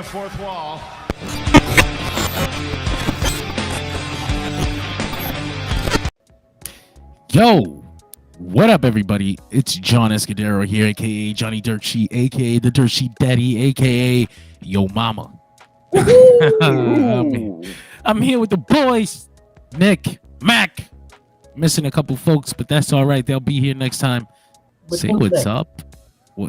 fourth wall. Yo, what up, everybody? It's John Escudero here, aka Johnny Dirt Sheet, aka the Dirt Sheet Daddy, aka Yo Mama. I'm here with the boys, Nick, Mac. Missing a couple folks, but that's all right. They'll be here next time. Say what's up.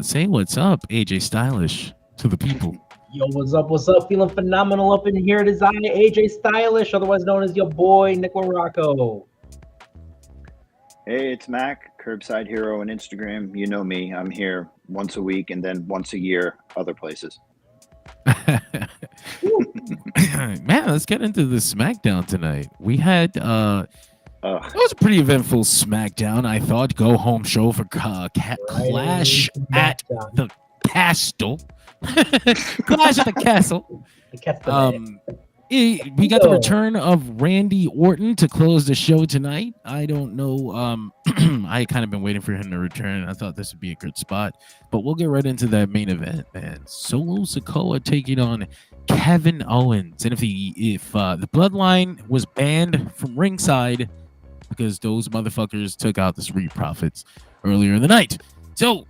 Say what's up, AJ Stylish, to the people. Yo, what's up? What's up? Feeling phenomenal up in here. It is I, AJ Stylish, otherwise known as your boy, Nick Rocco. Hey, it's Mac, Curbside Hero on Instagram. You know me. I'm here once a week and then once a year other places. Man, let's get into the Smackdown tonight. We had it was a pretty eventful Smackdown. I thought go home show for Clash at the Castle. Clash at the Castle. We got the return of Randy Orton to close the show tonight. I don't know. I kind of been waiting for him to return. I thought this would be a good spot, but we'll get right into that main event, man. Solo Sikoa taking on Kevin Owens, and if the Bloodline was banned from ringside because those motherfuckers took out the Street Profits earlier in the night, so.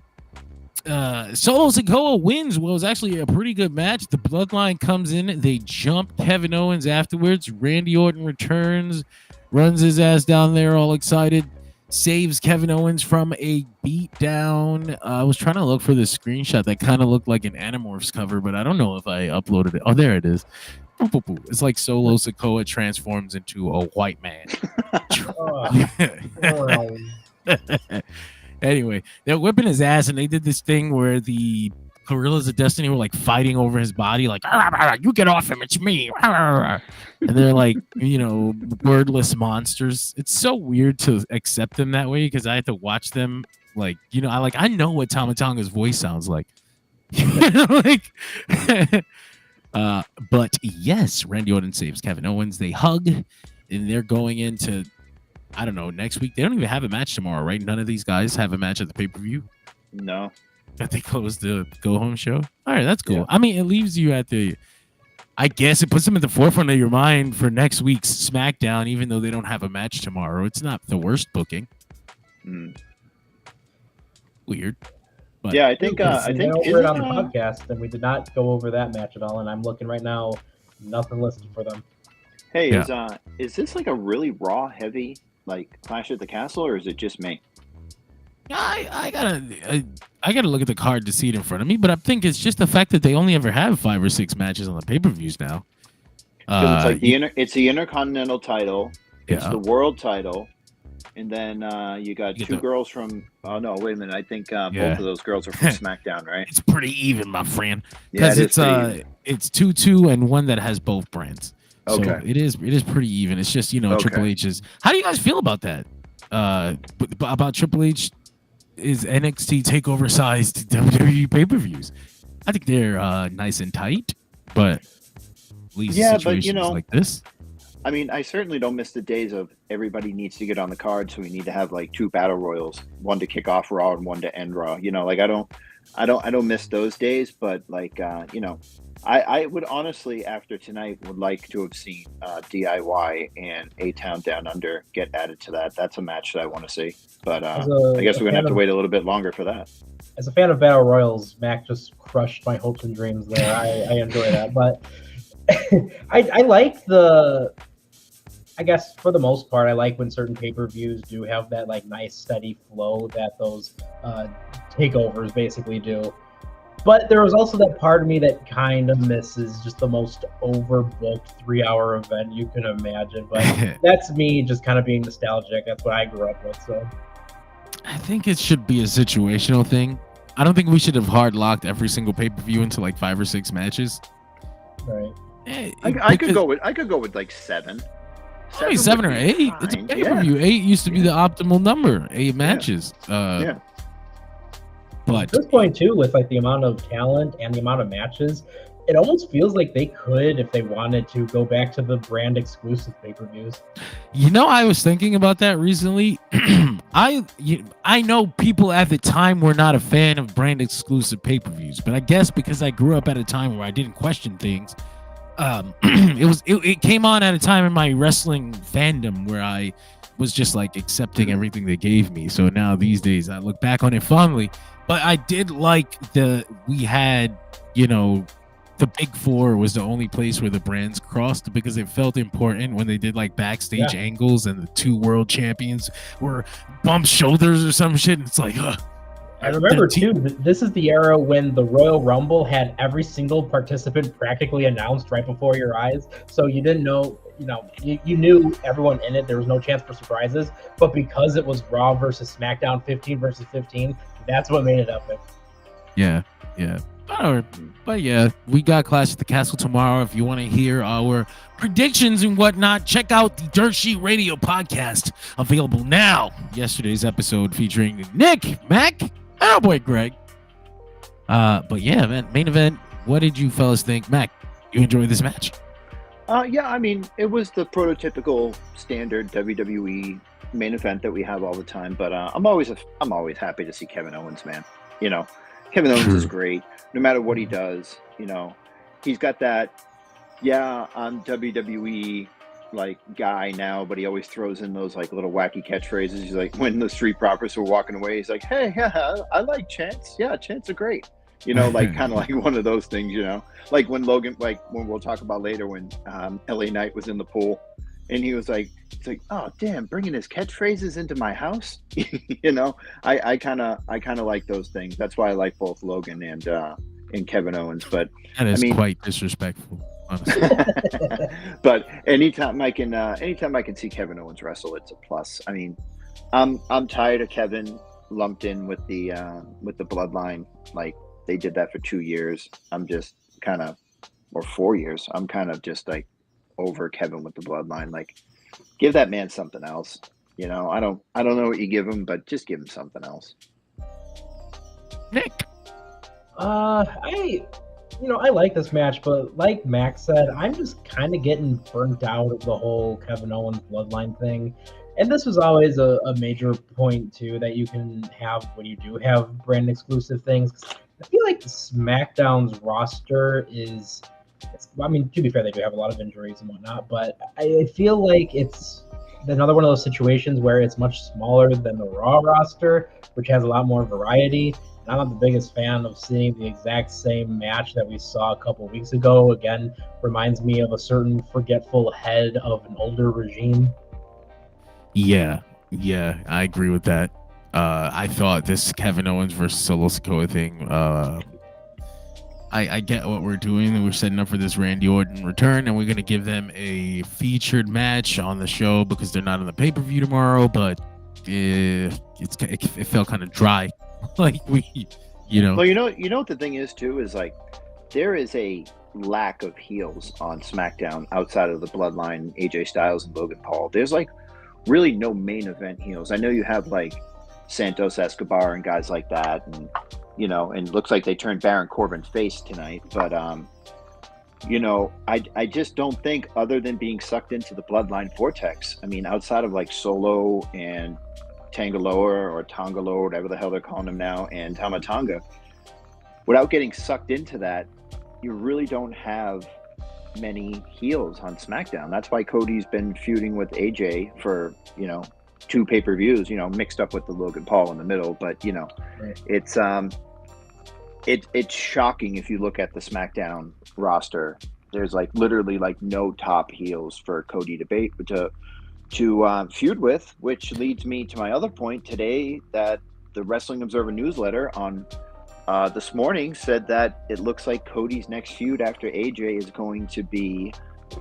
Solo Sikoa wins. Well, it was actually a pretty good match. The Bloodline comes in, they jump Kevin Owens afterwards. Randy Orton returns, runs his ass down there all excited, saves Kevin Owens from a beatdown. I was trying to look for the screenshot that kind of looked like an Animorphs cover, but I don't know if I uploaded it. Oh, there it is. It's like Solo Sikoa transforms into a white man. Anyway, they're whipping his ass, and they did this thing where the Gorillas of Destiny were like fighting over his body, like, you get off him, it's me. And they're like, wordless monsters. It's so weird to accept them that way because I had to watch them like, I know what Tama Tonga's voice sounds like. But yes, Randy Orton saves Kevin Owens. They hug, and they're going into, I don't know, next week. They don't even have a match tomorrow, right? None of these guys have a match at the pay-per-view? No. That they closed the go-home show? All right, that's cool. Yeah. I mean, it leaves you at the... I guess it puts them at the forefront of your mind for next week's SmackDown, even though they don't have a match tomorrow. It's not the worst booking. Weird. But yeah, I think over it on the podcast, and we did not go over that match at all, and I'm looking right now, nothing listed for them. Hey, is this like a really raw, heavy like Clash at the Castle, or is it just me? I gotta look at the card to see it in front of me, but I think it's just the fact that they only ever have 5 or 6 matches on the pay-per-views now. It's like it's the Intercontinental title, it's the World title, and then you got two girls from. Oh no, wait a minute! I think both of those girls are from SmackDown, right? It's pretty even, my friend, because it's 2-2 and one that has both brands. So it is pretty even. It's just, Triple H's. How do you guys feel about that? About Triple H is NXT takeover sized WWE pay-per-views. I think they're nice and tight, but at least situations like this. I mean, I certainly don't miss the days of everybody needs to get on the card, so we need to have like 2 battle royals, one to kick off Raw and one to end Raw. I don't miss those days, but like I would honestly, after tonight, would like to have seen DIY and A-Town Down Under get added to that. That's a match that I want to see. But I guess we're going to have to wait a little bit longer for that. As a fan of Battle Royals, Mac just crushed my hopes and dreams there. I enjoy that. But I like I guess for the most part, I like when certain pay-per-views do have that like nice steady flow that those takeovers basically do. But there was also that part of me that kind of misses just the most overbooked 3-hour event you can imagine. But that's me just kind of being nostalgic. That's what I grew up with. So I think it should be a situational thing. I don't think we should have hard locked every single pay-per-view into like 5 or 6 matches. Right. I could go with like 7. 7 or 8. It's a pay-per-view. 8 used to be the optimal number. 8 matches. But at this point too, with like the amount of talent and the amount of matches, it almost feels like they could, if they wanted to, go back to the brand exclusive pay-per-views. I was thinking about that recently. I know people at the time were not a fan of brand exclusive pay-per-views, but I guess because I grew up at a time where I didn't question things, it came on at a time in my wrestling fandom where I was just like accepting everything they gave me. So now these days I look back on it fondly. But I did like we had, the Big Four was the only place where the brands crossed because it felt important when they did like backstage angles and the two world champions were bumped shoulders or some shit. It's like, I remember too, this is the era when the Royal Rumble had every single participant practically announced right before your eyes. So you didn't know, you knew everyone in it. There was no chance for surprises. But because it was Raw versus SmackDown 15 versus 15, that's what made it epic. Yeah. But yeah, we got Clash at the Castle tomorrow. If you want to hear our predictions and whatnot, check out the Dirt Sheet Radio podcast, available now. Yesterday's episode featuring Nick, Mac, and our boy Greg. But yeah, man, main event. What did you fellas think? Mac, you enjoyed this match? Yeah, I mean, it was the prototypical standard WWE main event that we have all the time. But I'm always happy to see Kevin Owens, man. Kevin Owens is great. No matter what he does, he's got that, I'm WWE like guy now, but he always throws in those like little wacky catchphrases. He's like, when the Street Profits were walking away, he's like, hey, yeah, I like chants. Yeah, chants are great. Like kind of like one of those things, like when Logan, like when we'll talk about later when LA Knight was in the pool and he was like, it's like, oh damn, bringing his catchphrases into my house. I kind of like those things. That's why I like both Logan and Kevin Owens. But that is quite disrespectful, honestly. But anytime I can see Kevin Owens wrestle, it's a plus. I mean, I'm tired of Kevin lumped in with the bloodline. Like they did that for 2 years. I'm just kind of, or 4 years. I'm kind of just like over Kevin with the bloodline. Like, give that man something else. I don't know what you give him, but just give him something else. Nick. I like this match, but like Max said, I'm just kind of getting burnt out of the whole Kevin Owens bloodline thing. And this was always a major point too that you can have when you do have brand exclusive things. I feel like the SmackDown's roster is, to be fair, they do have a lot of injuries and whatnot, but I feel like it's another one of those situations where it's much smaller than the Raw roster, which has a lot more variety. And I'm not the biggest fan of seeing the exact same match that we saw a couple weeks ago. Again, reminds me of a certain forgetful head of an older regime. Yeah, I agree with that. I thought this Kevin Owens versus Solo Sikoa thing, I get what we're doing. We're setting up for this Randy Orton return, and we're going to give them a featured match on the show because they're not on the pay-per-view tomorrow, but it felt kind of dry. Like Well, what the thing is, too, is like there is a lack of heels on SmackDown outside of the Bloodline, AJ Styles, and Logan Paul. There's like really no main event heels. I know you have like Santos Escobar and guys like that, and and it looks like they turned Baron Corbin face tonight, but I just don't think, other than being sucked into the Bloodline vortex, I mean, outside of like Solo and Tangaloa or Tongaloa, whatever the hell they're calling him now, and Tamatonga, without getting sucked into that, you really don't have many heels on SmackDown. That's why Cody's been feuding with AJ for 2 pay-per-views, mixed up with the Logan Paul in the middle. But right. It's shocking if you look at the SmackDown roster. There's like literally like no top heels for Cody to feud with, which leads me to my other point today, that the Wrestling Observer newsletter on this morning said that it looks like Cody's next feud after AJ is going to be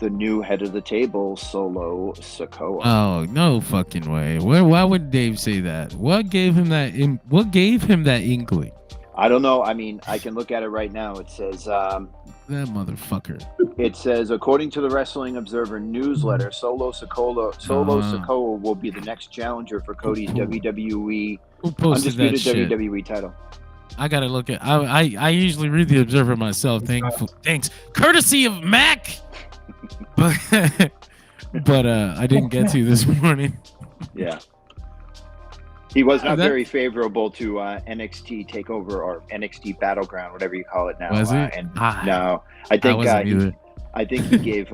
the new head of the table, Solo Sikoa. Oh, no fucking way. Why would Dave say that? What gave him that inkling? I don't know. I mean, I can look at it right now. It says that motherfucker. It says, according to the Wrestling Observer newsletter, Solo Sikoa will be the next challenger for Cody's WWE undisputed WWE title. I gotta look at. I usually read the Observer myself. Thanks, courtesy of Mac. but I didn't get to this morning. Yeah. He was not very favorable to NXT Takeover or NXT Battleground, whatever you call it now. Was it? And no, I think wasn't either. I think he gave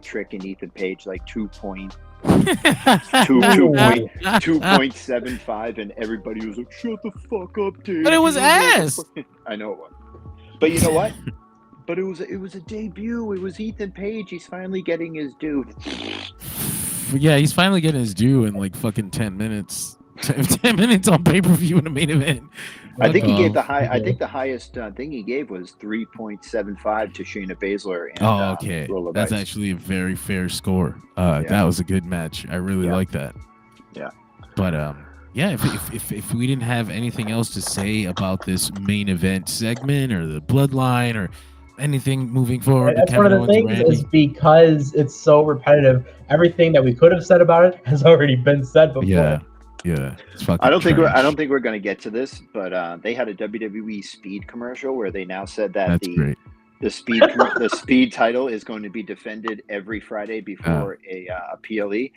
Trick and Ethan Page like 2.75, and everybody was like, "Shut the fuck up, dude." But it was ass. I know it was. But you know what? But it was a debut. It was Ethan Page. He's finally getting his due. Yeah, he's finally getting his due in like fucking 10 minutes. 10 minutes on pay-per-view in the main event. I think he gave the highest thing he gave was 3.75 to Shayna Baszler. And, okay. That's actually a very fair score. That was a good match. I really like that. Yeah. But if we didn't have anything else to say about this main event segment or the bloodline or anything moving forward, that's one of the things is because it's so repetitive. Everything that we could have said about it has already been said before. Yeah. I don't think we're going to get to this, but they had a WWE Speed commercial where they now said that the Speed title is going to be defended every Friday before a PLE,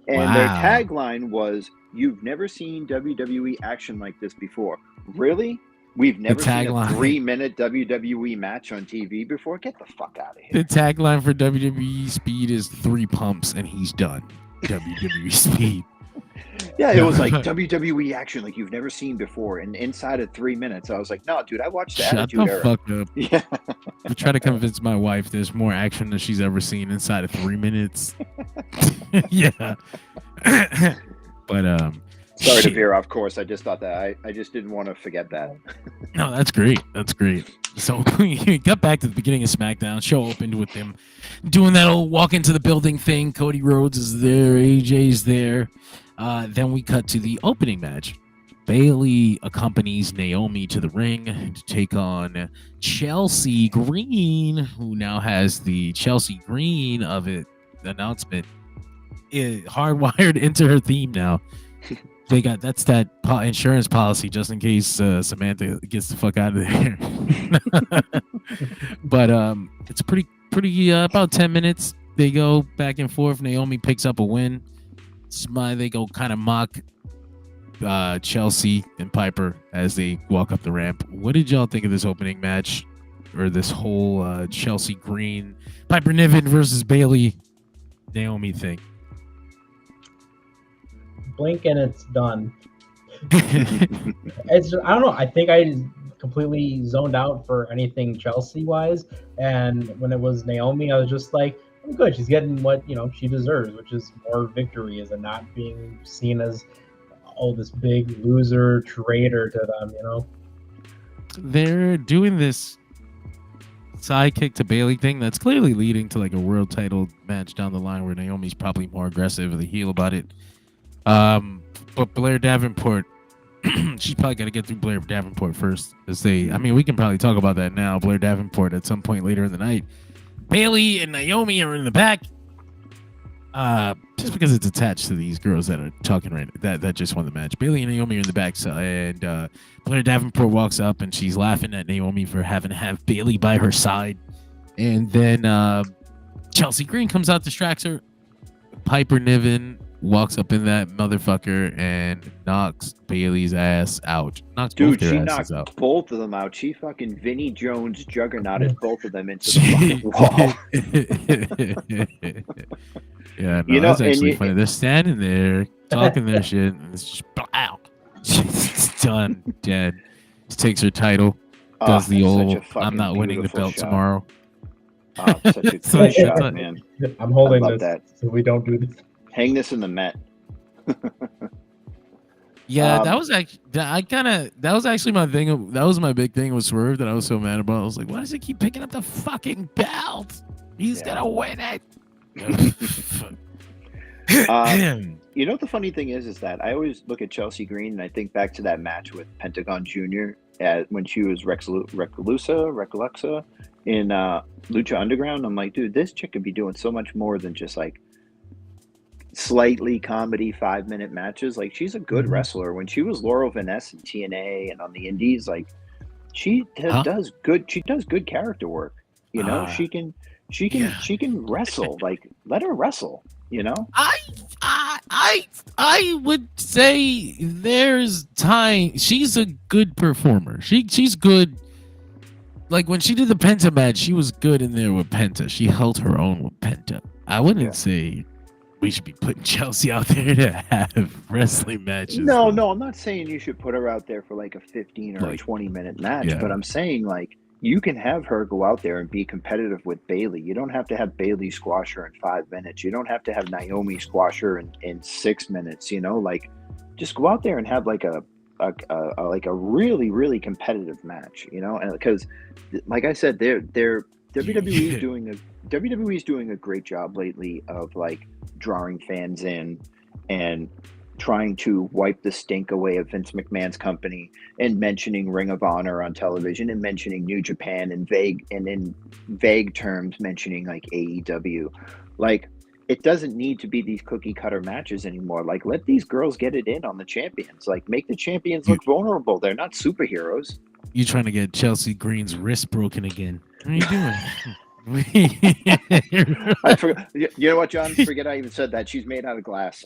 and their tagline was, "You've never seen WWE action like this before." Really? We've never seen a 3-minute WWE match on TV before? Get the fuck out of here. The tagline for WWE Speed is 3 pumps and he's done. WWE Speed. Yeah, it was like WWE action like you've never seen before, and inside of 3 minutes, I was like, "No, dude, I watched the Attitude Era." Shut the fuck up. Yeah. I try to convince my wife there's more action than she's ever seen inside of 3 minutes. Yeah. But sorry to veer off course. I just thought that I just didn't want to forget that. No, that's great. That's great. So we got back to the beginning of SmackDown. Show opened with them doing that old walk into the building thing. Cody Rhodes is there. AJ's there. Then we cut to the opening match. Bayley accompanies Naomi to the ring to take on Chelsea Green, who now has the Chelsea Green of it announcement hardwired into her theme now. That's that insurance policy just in case Samantha gets the fuck out of there. But it's pretty about 10 minutes. They go back and forth. Naomi picks up a win. They go kind of mock Chelsea and Piper as they walk up the ramp. What did y'all think of this opening match, or this whole Chelsea Green, Piper Niven versus Bayley Naomi thing? Blink and it's done. It's just, I don't know. I think I completely zoned out for anything Chelsea wise, and when it was Naomi, I was just like, I'm good. She's getting what she deserves, which is more victories and not being seen as this big loser traitor to them. They're doing this sidekick to Bayley thing that's clearly leading to like a world title match down the line where Naomi's probably more aggressive or the heel about it. But Blair Davenport, she's probably got to get through Blair Davenport first. We can probably talk about that now. Blair Davenport at some point later in the night. Bayley and Naomi are in the back. Just because it's attached to these girls that are talking right now, that just won the match. Bayley and Naomi are in the back, and Blair Davenport walks up and she's laughing at Naomi for having to have Bayley by her side. And then Chelsea Green comes out, distracts her. Piper Niven walks up in that motherfucker and knocks Bayley's ass out. Dude, she knocked both of them out. She fucking Vinnie Jones juggernauted both of them into the fucking wall. Yeah, that's actually funny. They're standing there talking their shit, and it's just blow. She's done, dead. She takes her title, does the old "I'm not winning the belt tomorrow." Such a good shot, man. I'm holding this so we don't do this. Hang this in the Met. Yeah, that was actually my thing. That was my big thing with Swerve that I was so mad about. I was like, why does he keep picking up the fucking belt? He's gonna win it. The funny thing is that I always look at Chelsea Green and I think back to that match with Pentagon Jr. When she was Rex-Luxa in Lucha Underground. I'm like, dude, this chick could be doing so much more than just like slightly comedy 5-minute matches. Like, she's a good wrestler. When she was Laurel Vaness in TNA and on the Indies, like she does good character work. She can wrestle. Like, let her wrestle. You know, I would say there's time. She's a good performer. She's good. Like when she did the Penta match, she was good in there with Penta. She held her own with Penta. I wouldn't say we should be putting Chelsea out there to have wrestling matches. No, I'm not saying you should put her out there for like a 15 or a 20-minute match, but I'm saying like you can have her go out there and be competitive with Bayley. You don't have to have Bayley squash her in 5 minutes. You don't have to have Naomi squash her in 6 minutes. You know, like just go out there and have like a really, really competitive match. You know, and because like I said, WWE is doing a great job lately of like drawing fans in and trying to wipe the stink away of Vince McMahon's company and mentioning Ring of Honor on television and mentioning New Japan and in vague terms mentioning like AEW. Like it doesn't need to be these cookie cutter matches anymore. Like let these girls get it in on the champions. Like make the champions look vulnerable. They're not superheroes. You trying to get Chelsea Green's wrist broken again? What are you doing? I forgot. You know what, John? Forget I even said that. She's made out of glass.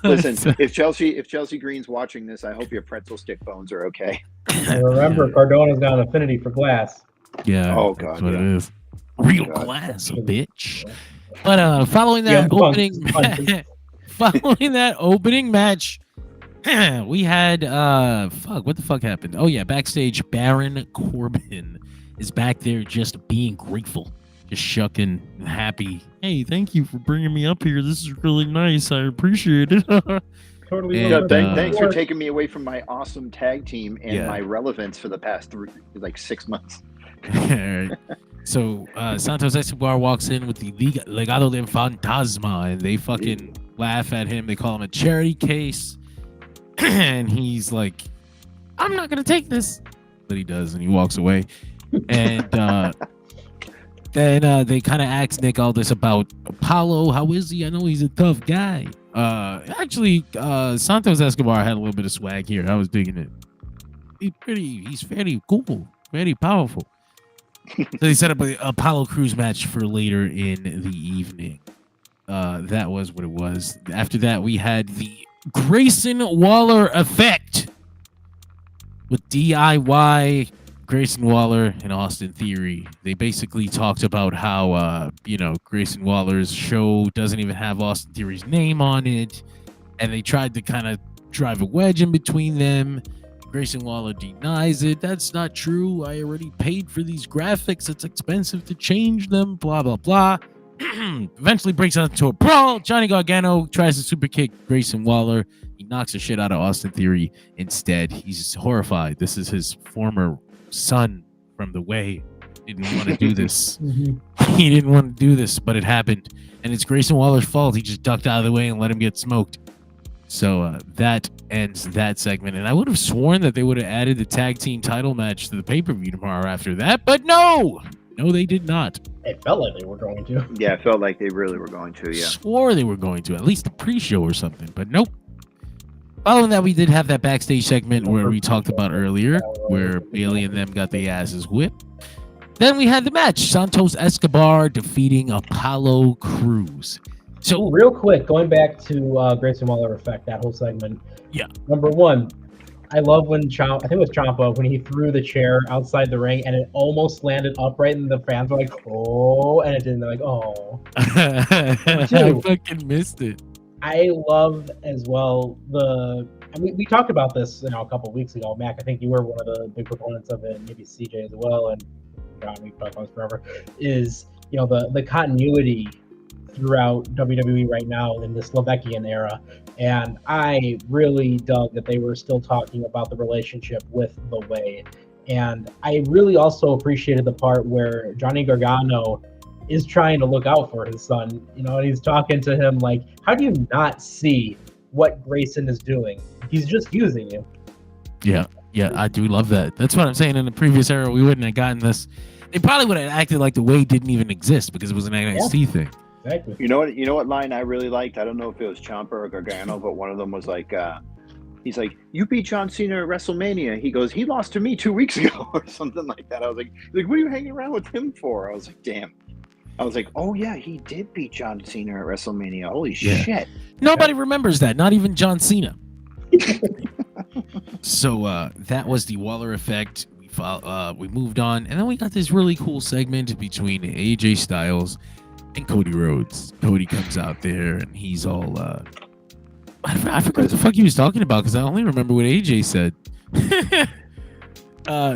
Listen, if Chelsea Green's watching this, I hope your pretzel stick bones are okay. And remember, Cardona's got an affinity for glass. Yeah. Oh God. That's what it is. Real glass, bitch. But following that opening match. We had what the fuck happened? Oh yeah, backstage Baron Corbin is back there just being grateful, just shucking happy. Hey, thank you for bringing me up here. This is really nice. I appreciate it. Totally. And, thanks for taking me away from my awesome tag team and my relevance for the past 6 months. So Santos Escobar walks in with the Legado del Fantasma, and they fucking laugh at him. They call him a charity case. And he's like, I'm not gonna take this, but he does, and he walks away. And then they kind of ask Nick all this about Apollo. How is he? I know he's a tough guy. Actually, Santos Escobar had a little bit of swag here. I was digging it. He's fairly cool, very powerful. So they set up an Apollo Crews match for later in the evening. That was what it was. After that, we had the Grayson Waller effect with DIY, Grayson Waller, and Austin Theory. They basically talked about how Grayson Waller's show doesn't even have Austin Theory's name on it, and they tried to kind of drive a wedge in between them. Grayson Waller denies it. That's not true. I already paid for these graphics. It's expensive to change them. Blah blah blah. Eventually breaks out into a brawl. Johnny Gargano tries to super kick Grayson Waller. He knocks the shit out of Austin Theory instead. He's horrified. This is his former son from the way. He didn't want to do this. He didn't want to do this, but it happened. And it's Grayson Waller's fault. He just ducked out of the way and let him get smoked. So that ends that segment. And I would have sworn that they would have added the tag team title match to the pay-per-view tomorrow after that, but no! No, they did not. It felt like they were going to. Yeah, it felt like they really were going to, yeah. Swore they were going to, at least a pre-show or something, but nope. Following that, we did have that backstage segment where we talked about earlier, where Bayley and them got their asses whipped. Then we had the match, Santos Escobar defeating Apollo Crews. So real quick, going back to Grayson Waller effect, that whole segment. Yeah. Number one, I love when I think it was Ciampa, when he threw the chair outside the ring and it almost landed upright and the fans were like, oh, and it didn't. They're like, oh. I fucking missed it. I love as well we talked about this a couple of weeks ago. Mac, I think you were one of the big proponents of it, maybe CJ as well, and John, we've talked about this forever, is the continuity throughout WWE right now in the Slovakian era. And I really dug that they were still talking about the relationship with The Way. And I really also appreciated the part where Johnny Gargano is trying to look out for his son, and he's talking to him like, how do you not see what Grayson is doing? He's just using you. Yeah, I do love that. That's what I'm saying. In the previous era, we wouldn't have gotten this. They probably would have acted like The Way didn't even exist because it was an NXT thing. Exactly. You know what line I really liked? I don't know if it was Ciampa or Gargano, but one of them was like, he's like, you beat John Cena at WrestleMania. He goes, he lost to me 2 weeks ago or something like that. I was like, what are you hanging around with him for? I was like, damn. I was like, oh yeah, he did beat John Cena at WrestleMania. Holy Yeah. shit! Nobody remembers that, not even John Cena. So that was the Waller effect. We moved on, and then we got this really cool segment between AJ Styles and Cody Rhodes. Cody comes out there, and he's all I forgot what the fuck he was talking about because I only remember what AJ said.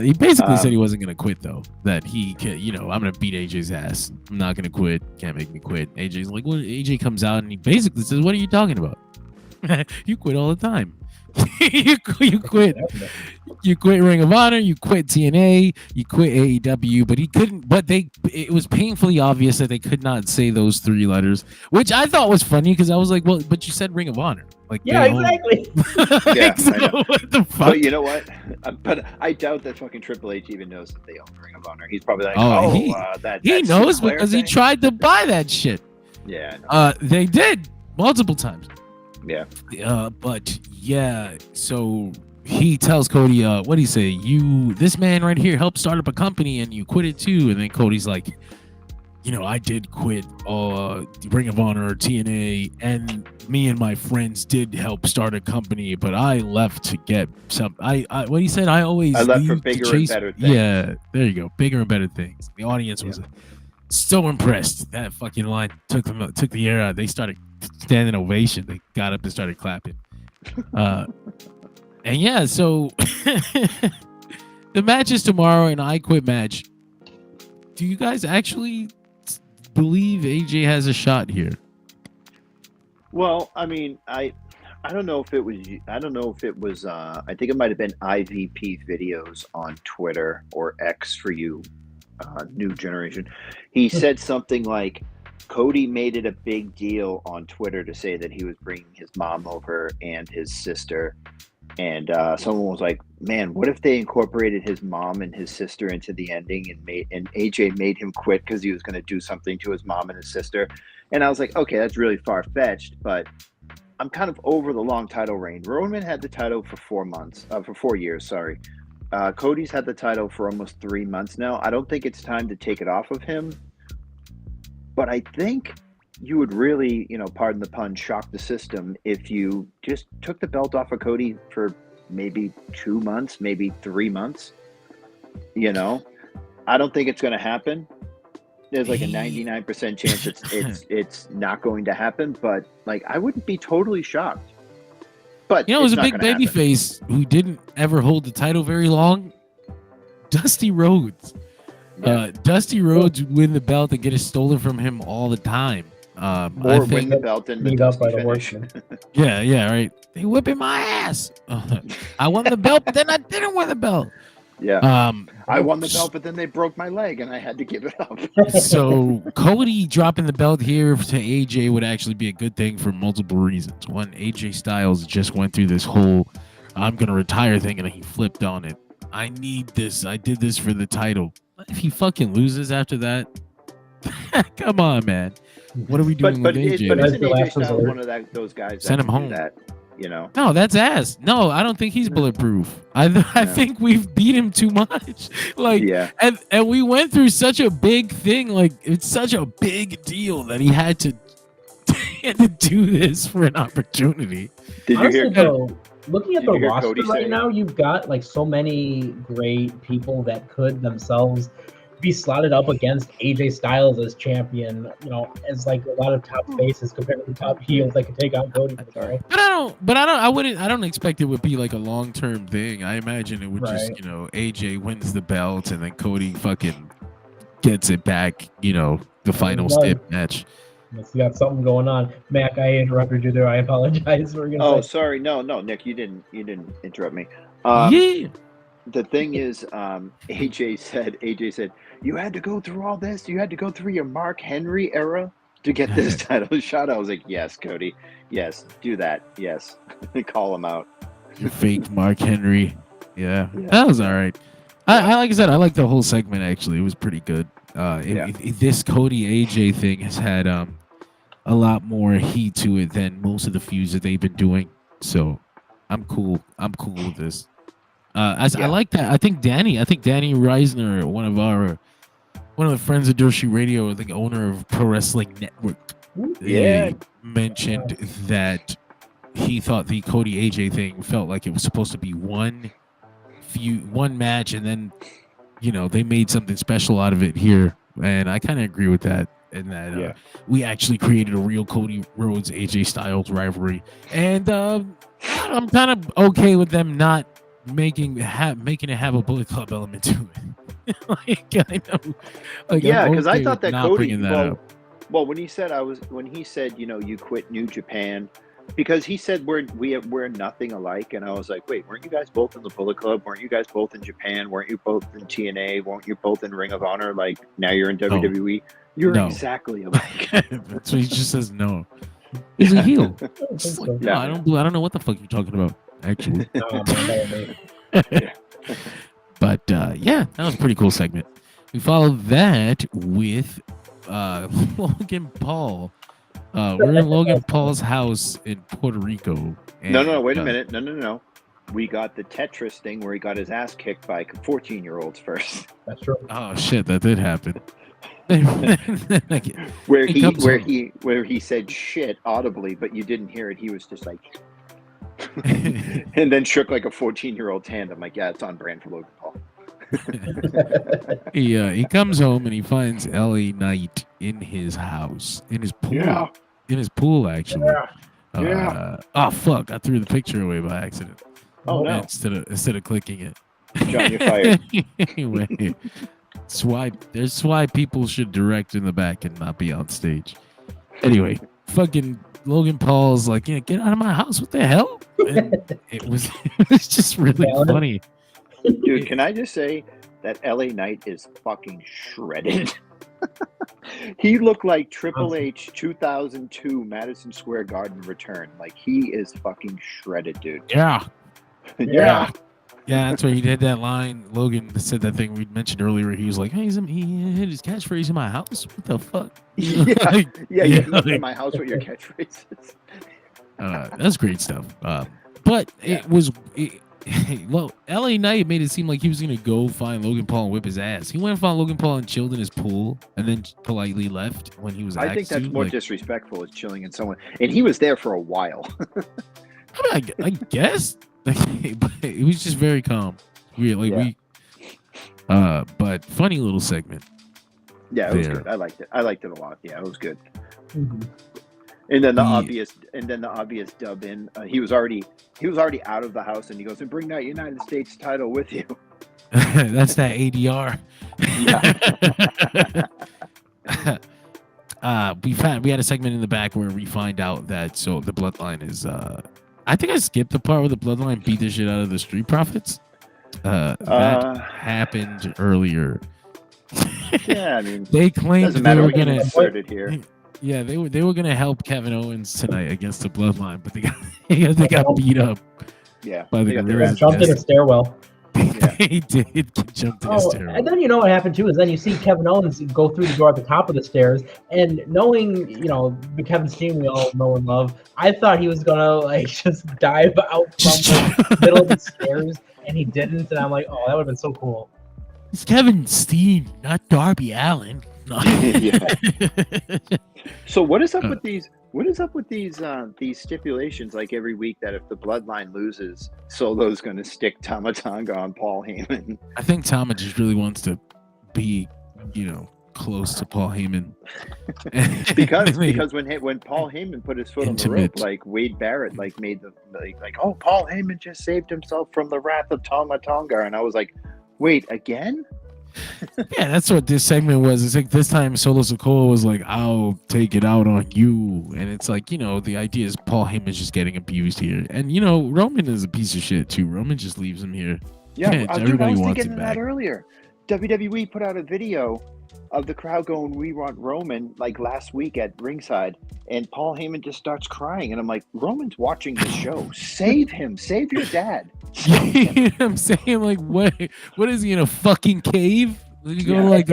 He basically said he wasn't gonna quit though. That he can, I'm gonna beat AJ's ass. I'm not gonna quit. Can't make me quit. AJ's like, well, AJ comes out and he basically says, "What are you talking about? You quit all the time. you quit. You quit Ring of Honor. You quit TNA. You quit AEW." But he couldn't. But it was painfully obvious that they could not say those 3 letters, which I thought was funny because I was like, well, but you said Ring of Honor. Like, yeah, exactly. Yeah, so, I know. what the fuck? But you know what? But I doubt that fucking Triple H even knows that they own Ring of Honor. He's probably like, he knows Sinclair because he thing? tried to buy that shit. Yeah. I know. They did multiple times. Yeah. But yeah, so he tells Cody, what do you say? This man right here helped start up a company and you quit it too. And then Cody's like, I did quit Ring of Honor or TNA, and me and my friends did help start a company, but I left to get some. What he said, I left for bigger and better things. Yeah, there you go, bigger and better things. The audience was so impressed. That fucking line took the air out. They started standing ovation. They got up and started clapping. And yeah, so the match is tomorrow, an I Quit match. Do you guys actually believe AJ has a shot here? Well, I mean, I don't know if it was. I don't know if it was. I think it might have been IVP videos on Twitter or X for you, new generation. He said something like, Cody made it a big deal on Twitter to say that he was bringing his mom over and his sister. And someone was like, man, what if they incorporated his mom and his sister into the ending and AJ made him quit because he was going to do something to his mom and his sister? And I was like, okay, that's really far-fetched, but I'm kind of over the long title reign. Roman had the title for 4 years, sorry. Cody's had the title for almost 3 months now. I don't think it's time to take it off of him, but I think you would really, pardon the pun, shock the system if you just took the belt off of Cody for maybe 2 months, maybe 3 months. I don't think it's going to happen. There's like a 99% chance it's not going to happen, but like I wouldn't be totally shocked. But it was a big babyface who didn't ever hold the title very long. Dusty Rhodes. Yeah. Dusty Rhodes would win the belt and get it stolen from him all the time. Or win the belt and beat up by the horseman. Yeah, right. They whipping my ass. I won the belt, but then I didn't win the belt. Yeah. I won the belt, but then they broke my leg and I had to give it up. So Cody dropping the belt here to AJ would actually be a good thing for multiple reasons. One, AJ Styles just went through this whole I'm going to retire thing and he flipped on it. I need this. I did this for the title. If he fucking loses after that, come on, man. What are we doing with AJ? But isn't AJ Styles one of those guys send him home? That, No, that's ass. No, I don't think he's bulletproof. I think we've beat him too much. And we went through such a big thing. Like it's such a big deal that he had to do this for an opportunity. Did you hear? Though, looking at the roster right now, you've got like so many great people that could themselves be slotted up against AJ Styles as champion, as like a lot of top faces compared to the top heels that could take out Cody for the title. I don't expect it would be like a long-term thing. I imagine it would just, AJ wins the belt and then Cody fucking gets it back, the final step match. You got something going on. Mac, I interrupted you there. I apologize. Sorry. No, Nick, you didn't interrupt me. The thing is, AJ said, you had to go through all this. You had to go through your Mark Henry era to get this title shot. I was like, yes, Cody. Yes, do that. Yes. Call him out. You fake Mark Henry. Yeah. That was all right. I like I said, I like the whole segment, actually. It was pretty good. This Cody AJ thing has had a lot more heat to it than most of the feuds that they've been doing. So I'm cool. I'm cool with this. I like that. I think Danny Reisner, one one of the friends of Doshi Radio, the owner of Pro Wrestling Network, Yeah. mentioned that he thought the Cody AJ thing felt like it was supposed to be one match, and then they made something special out of it here, and I kind of agree with that. And that we actually created a real Cody Rhodes AJ Styles rivalry, and I'm kind of okay with them not making it have a Bullet Club element to it. Because I thought that Cody. Well, when he said you quit New Japan, because he said we're nothing alike, and I was like, wait, weren't you guys both in the Bullet Club? Weren't you guys both in Japan? Weren't you both in TNA? Weren't you both in Ring of Honor? Like now you're in WWE. You're exactly alike. So he just says no. He's a heel. No, I don't know what the fuck you're talking about. Actually. But that was a pretty cool segment. We followed that with Logan Paul. We're in Logan Paul's house in Puerto Rico. And, no, wait a minute. No. We got the Tetris thing where he got his ass kicked by 14-year-olds first. That's true. Oh shit, that did happen. where he said shit audibly, but you didn't hear it. He was just like, and then shook like a 14-year-old's hand. I'm like, yeah, it's on brand for Logan Paul. He comes home and he finds LA Knight in his house, in his pool, in his pool actually. Oh fuck! I threw the picture away by accident. Oh no! Instead of clicking it. John, you're fired. Anyway, that's why people should direct in the back and not be on stage. Anyway, fucking Logan Paul's like, get out of my house! What the hell? And it was just really funny. Dude, can I just say that LA Knight is fucking shredded? He looked like Triple H 2002 Madison Square Garden return. Like he is fucking shredded, dude. Yeah. That's where he did that line. Logan said that thing we mentioned earlier where he was like, hey, he hit his catchphrase in my house? What the fuck? You left in my house with your catchphrases. That's great stuff. But it was... well, LA Knight made it seem like he was going to go find Logan Paul and whip his ass. He went and found Logan Paul and chilled in his pool and then politely left when he was asked. I think that's more disrespectful, is chilling in someone. And he was there for a while. I guess. But it was just very calm. But funny little segment. Yeah, it was good. I liked it. I liked it a lot. Yeah, it was good. Mm-hmm. And then the obvious dub in. He was already out of the house, and he goes, "And bring that United States title with you." That's that ADR. We had a segment in the back where we find out that the Bloodline is. I think I skipped the part where the Bloodline beat the shit out of the Street Profits. That happened earlier. Yeah, I mean, they claimed they were gonna insert it here. Yeah, they were gonna help Kevin Owens tonight against the Bloodline, but they got beat up. Yeah, by the Guerrillas. Jumped in a stairwell. Yeah. He did get jumped in a stairwell. And then you know what happened too is then you see Kevin Owens go through the door at the top of the stairs, and knowing the Kevin Steen we all know and love, I thought he was gonna just dive out from the middle of the stairs, and he didn't, and I'm like, oh, that would have been so cool. It's Kevin Steen, not Darby Allin. No. So what is up with these? What is up with these stipulations? Like every week, that if the Bloodline loses, Solo's going to stick Tama Tonga on Paul Heyman. I think Tama just really wants to be, close to Paul Heyman. because when Paul Heyman put his foot on the rope, like Wade Barrett, made the oh, Paul Heyman just saved himself from the wrath of Tama Tonga, and I was like, wait, again? Yeah, that's what this segment was. It's like this time Solo Sikoa was like, I'll take it out on you. And it's like, the idea is Paul Heyman's just getting abused here. And, Roman is a piece of shit, too. Roman just leaves him here. Yeah, everybody wants it back. That earlier. WWE put out a video of the crowd going, we want Roman, last week at ringside. And Paul Heyman just starts crying. And I'm like, Roman's watching the show. Save him. Save your dad. I'm saying, what is he, in a fucking cave? Did you go I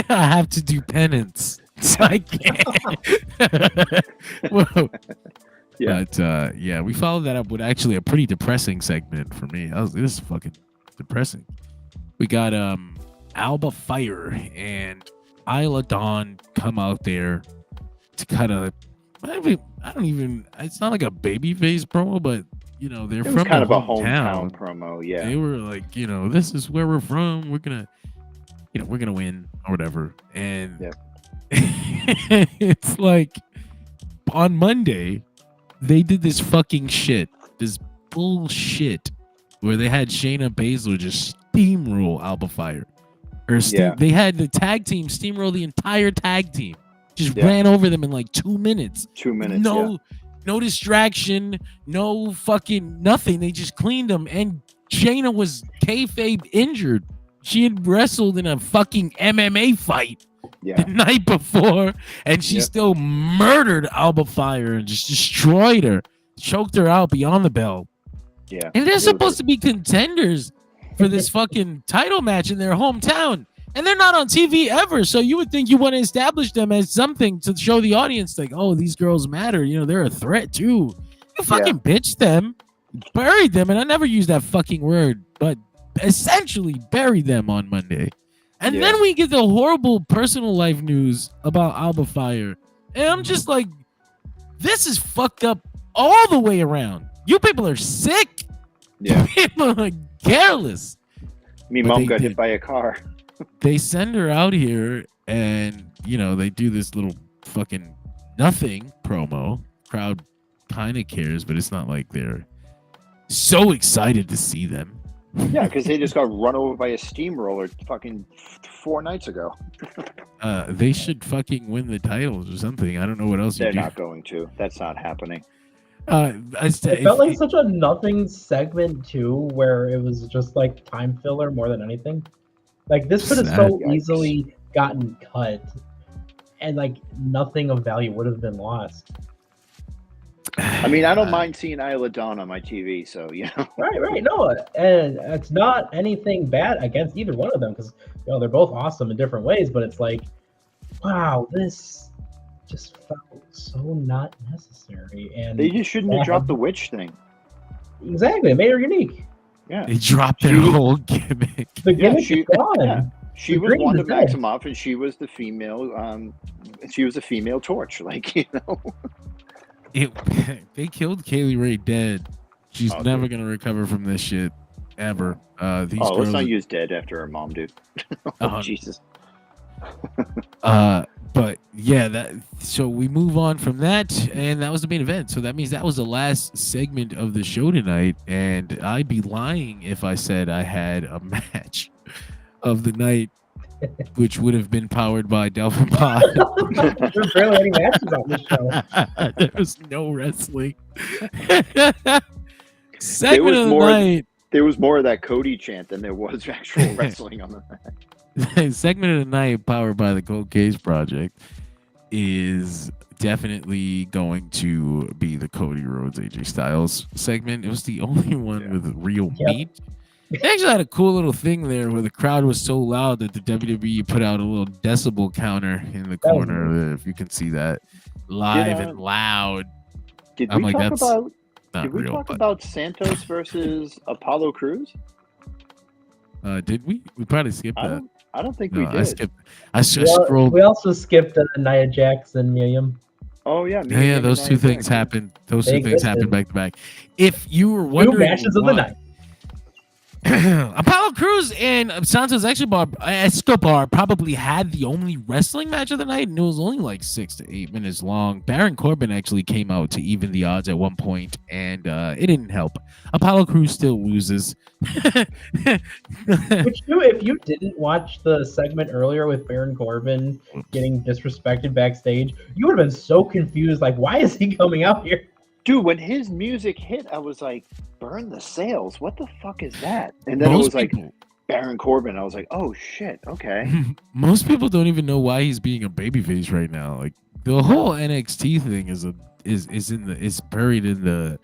have to do penance. So I can't. Whoa. Yeah. But we followed that up with actually a pretty depressing segment for me. This is fucking depressing. We got Alba Fire and Isla Dawn come out there to kind of, I don't even, it's not like a babyface promo, but you know, they're It was from kind the of a hometown promo, yeah. They were like, you know, this is where we're from. We're gonna win or whatever. And Yeah. it's like on Monday, they did this fucking shit, this bullshit, where they had Shayna Baszler just steamroll Alba Fire. They had the tag team steamroll the entire tag team. Just ran over them in like 2 minutes. 2 minutes. No distraction, no fucking nothing. They just cleaned them. And Shayna was kayfabe injured. She had wrestled in a fucking MMA fight the night before, and she still murdered Alba Fire and just destroyed her, choked her out beyond the bell. Yeah. And they're supposed to be contenders for this fucking title match in their hometown. And they're not on TV ever, so you would think you want to establish them as something to show the audience, like, oh, these girls matter. You know, they're a threat too. You fucking bitched them, buried them, and I never use that fucking word, but essentially buried them on Monday. And then we get the horrible personal life news about Alba Fire. And I'm just like, this is fucked up all the way around. You people are sick. Yeah. People are careless. Me mom got hit by a car. They send her out here and, you know, they do this little fucking nothing promo. Crowd kind of cares, but it's not like they're so excited to see them. Yeah, because they just got run over by a steamroller fucking 4 nights ago. They should fucking win the titles or something. I don't know what else they're not going to. That's not happening. It felt like such a nothing segment too, where it was just like time filler more than anything. Like this could have so easily gotten cut, and like nothing of value would have been lost. I mean, I don't mind seeing Isla Dawn on my TV, so you know. Right. No, and it's not anything bad against either one of them because you know they're both awesome in different ways. But it's like, wow, this just felt so not necessary, and they just shouldn't have dropped the witch thing. Exactly, it made her unique. Yeah, they dropped their whole gimmick. The gimmick is gone. Yeah. She was Wanda Maximoff, and she was the female. She was a female Torch, like you know. They killed Kaylee Ray dead. She's never gonna recover from this shit ever. Let's not use dead after her mom, dude. Jesus. But yeah, so we move on from that, and that was the main event. So that means that was the last segment of the show tonight, and I'd be lying if I said I had a match of the night, which would have been powered by Delphin Pod. There's barely any matches on this show. There was no wrestling. Segment of the night. There was more of that Cody chant than there was actual wrestling on the night. Segment of the night, powered by the Cold Case Project, is definitely going to be the Cody Rhodes AJ Styles segment. It was the only one with real meat. They actually had a cool little thing there where the crowd was so loud that the WWE put out a little decibel counter in the corner. If you can see that live and loud. Did we talk about Santos versus Apollo Crews? Did we? We probably skipped that. I don't think we did. I scrolled. We also skipped Nia Jax and Miriam. Oh yeah, yeah. Those two things happened. Those two things happened back to back. If you were wondering, 2 matches of the night. Apollo Crews and Santos Escobar probably had the only wrestling match of the night, and it was only like 6 to 8 minutes long. Baron Corbin actually came out to even the odds at one point, and it didn't help. Apollo Crews still loses. If you didn't watch the segment earlier with Baron Corbin getting disrespected backstage, you would have been so confused. Like, why is he coming out here? Dude, when his music hit, I was like, burn the sails. What the fuck is that? And then it was like Baron Corbin. I was like, oh shit, okay. Most people don't even know why he's being a babyface right now. Like the whole NXT thing is buried in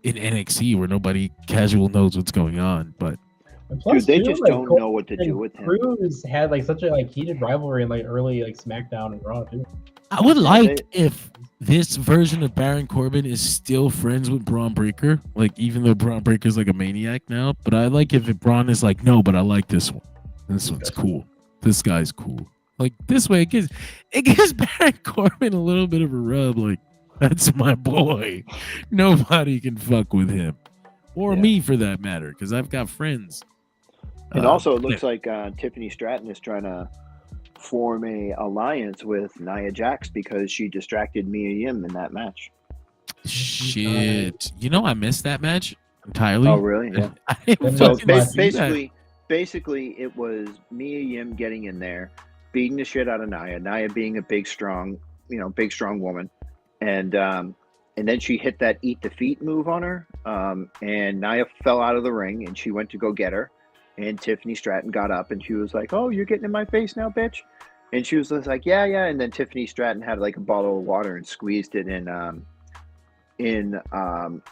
NXT where nobody casual knows what's going on. But plus, dude, they just don't know what to do with him. Crews had like such a heated rivalry in like early Smackdown and Raw too. I would like if this version of Baron Corbin is still friends with Braun Breaker, like even though Braun Breaker's like a maniac now. But I like if Braun is like, no, but I like this one. This one's cool. this guy's cool. Like this way, it gives Baron Corbin a little bit of a rub. Like that's my boy. Nobody can fuck with him, or me for that matter, because I've got friends. And also, it looks like Tiffany Stratton is trying to form a alliance with Nia Jax because she distracted Mia Yim in that match. Shit, I missed that match entirely. Oh, really? Yeah. I didn't So fucking see that. basically, it was Mia Yim getting in there, beating the shit out of Nia. Nia being a big, strong woman, and then she hit that eat defeat move on her, and Nia fell out of the ring, and she went to go get her, and Tiffany Stratton got up, and she was like, "Oh, you're getting in my face now, bitch," and she was just like, "Yeah, yeah," and then Tiffany Stratton had like a bottle of water and squeezed it in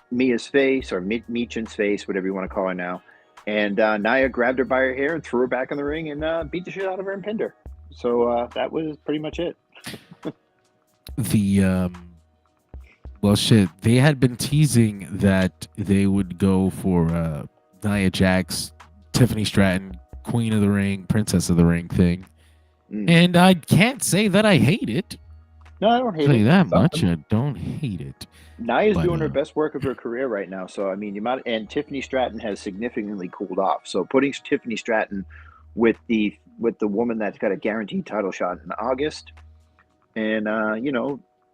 Mia's face or Meechan's face, whatever you want to call her now. And Nia grabbed her by her hair and threw her back in the ring and beat the shit out of her and pinned her. So that was pretty much it. Well, shit, they had been teasing that they would go for Nia Jax, Tiffany Stratton, Queen of the Ring, Princess of the Ring thing. And I can't say that I hate it. No, I don't hate it. That much. I don't hate it. Nia's doing her best work of her career right now. So, I mean, and Tiffany Stratton has significantly cooled off. So putting Tiffany Stratton with the woman that's got a guaranteed title shot in August and,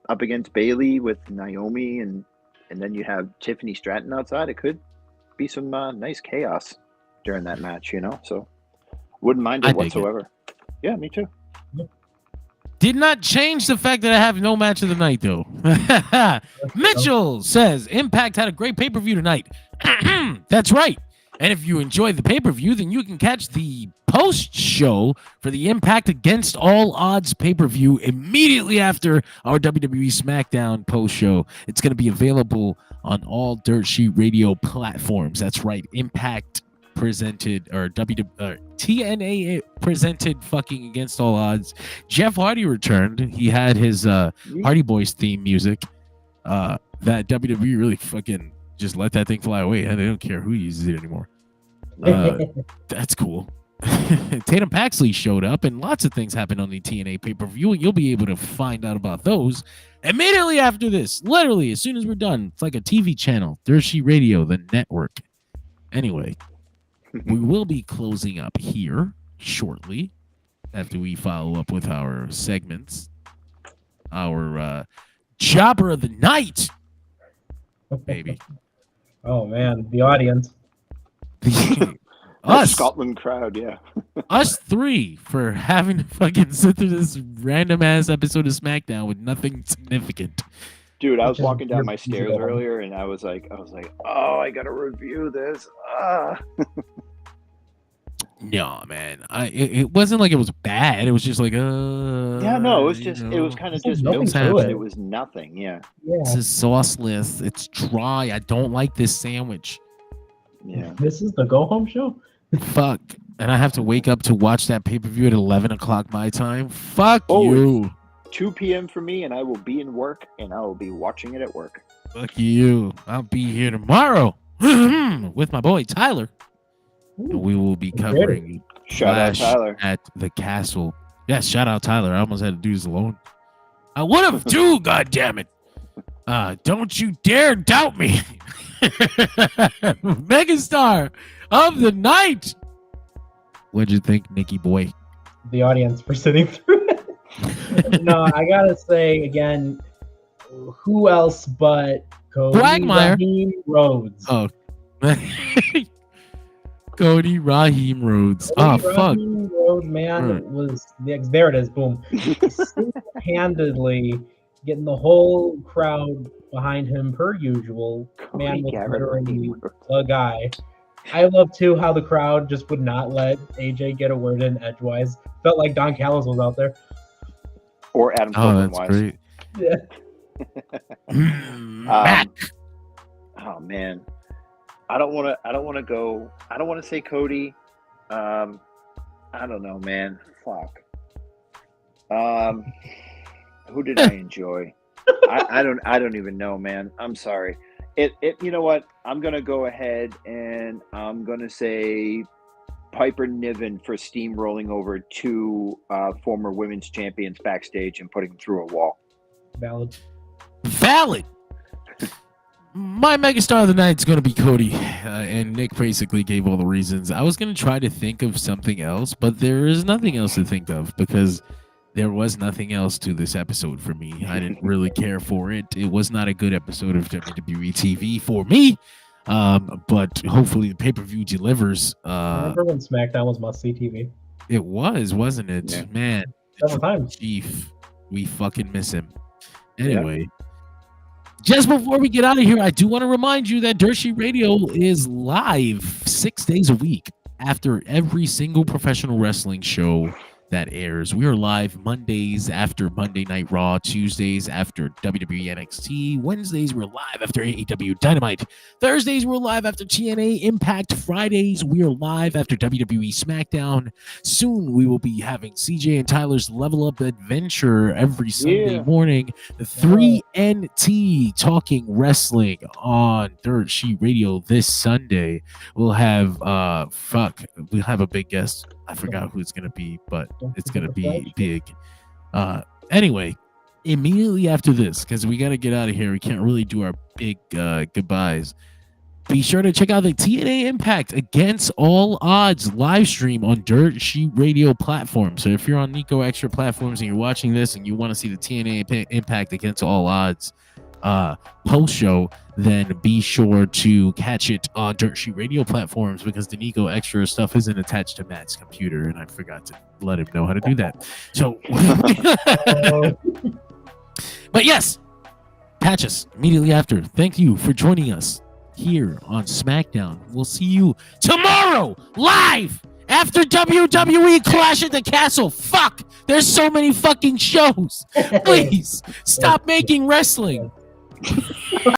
up against Bayley with Naomi and then you have Tiffany Stratton outside, it could be some nice chaos during that match, So wouldn't mind it whatsoever. Yeah, me too. Did not change the fact that I have no match of the night, though. Mitchell says, Impact had a great pay-per-view tonight. That's right. And if you enjoyed the pay-per-view, then you can catch the post-show for the Impact Against All Odds pay-per-view immediately after our WWE Smackdown post-show. It's going to be available on all Dirt Sheet Radio platforms. That's right. Impact presented or TNA presented fucking Against All Odds. Jeff Hardy returned. He had his Hardy Boys theme music. That WWE really fucking just let that thing fly away. They don't care who uses it anymore. That's cool. Tatum Paxley showed up, and lots of things happened on the TNA pay-per-view. You'll be able to find out about those immediately after this. Literally, as soon as we're done. It's like a TV channel. Dirt Sheet Radio, the network. Anyway, we will be closing up here shortly after we follow up with our segments. Our Jobber of the Night, baby. Oh, man. The audience. Us. Scotland crowd, yeah. Us three for having to fucking sit through this random-ass episode of SmackDown with nothing significant. Dude, I was walking down my stairs earlier, and I was like, oh, I gotta review this. No, man. It wasn't like it was bad. It was just like, yeah, no, it was just, it was kind of just milk to it. It was nothing, yeah. This is sauceless. It's dry. I don't like this sandwich. Yeah. This is the go-home show? Fuck. And I have to wake up to watch that pay-per-view at 11 o'clock my time. Fuck you. 2 p.m. for me, and I will be in work, and I will be watching it at work. Fuck you. I'll be here tomorrow with my boy Tyler. And we will be covering Shout out Tyler at the castle. Yes, shout out Tyler. I almost had to do this alone. I would have too, goddammit. Don't you dare doubt me. Megastar of the night. What'd you think, Nikki boy? The audience for sitting through it. No, I gotta say again, who else but Cody Raheem Rhodes? Oh. Cody Raheem Rhodes. Fuck. Rhodes, man, was there. It is. Boom. Single-handedly getting the whole crowd behind him per usual. Man was literally a guy. I love too how the crowd just would not let AJ get a word in edgewise. Felt like Don Callis was out there. Or Adam Copeland wise. Great. Yeah. Oh man. I don't want to say Cody. I don't know, man. Fuck. Who did I enjoy? I don't even know, man. I'm sorry. You know what? I'm gonna go ahead and I'm gonna say Piper Niven for steamrolling over two former women's champions backstage and putting them through a wall. Valid. My megastar of the night is going to be Cody, and Nick basically gave all the reasons. I was going to try to think of something else, but there is nothing else to think of because there was nothing else to this episode for me. I didn't really care for it. It was not a good episode of WWE TV for me, but hopefully the pay-per-view delivers. Remember when SmackDown was must-see TV? It was, wasn't it? Yeah. Man, Several times. Chief, we fucking miss him. Anyway. Just before we get out of here, I do want to remind you that Dirt Sheet Radio is live 6 days a week after every single professional wrestling show that airs. We are live Mondays after Monday Night Raw, Tuesdays after WWE NXT, Wednesdays we're live after AEW Dynamite, Thursdays we're live after TNA Impact, Fridays we are live after WWE Smackdown. Soon we will be having CJ and Tyler's Level Up Adventure every Sunday morning. 3NT Talking Wrestling on Dirt Sheet Radio this Sunday. We'll have we'll have a big guest. I forgot who it's gonna be, but it's gonna be big. Anyway, immediately after this, because we gotta get out of here, we can't really do our big goodbyes. Be sure to check out the TNA Impact Against All Odds live stream on Dirt Sheet Radio platform. So if you're on Nico Extra platforms and you're watching this and you want to see the TNA Impact Against All Odds post show, then be sure to catch it on Dirt Sheet Radio platforms because the Nico Extra stuff isn't attached to Matt's computer, and I forgot to let him know how to do that. So, but yes, catch us immediately after. Thank you for joining us here on SmackDown. We'll see you tomorrow live after WWE Clash at the Castle. Fuck, there's so many fucking shows. Please stop making wrestling.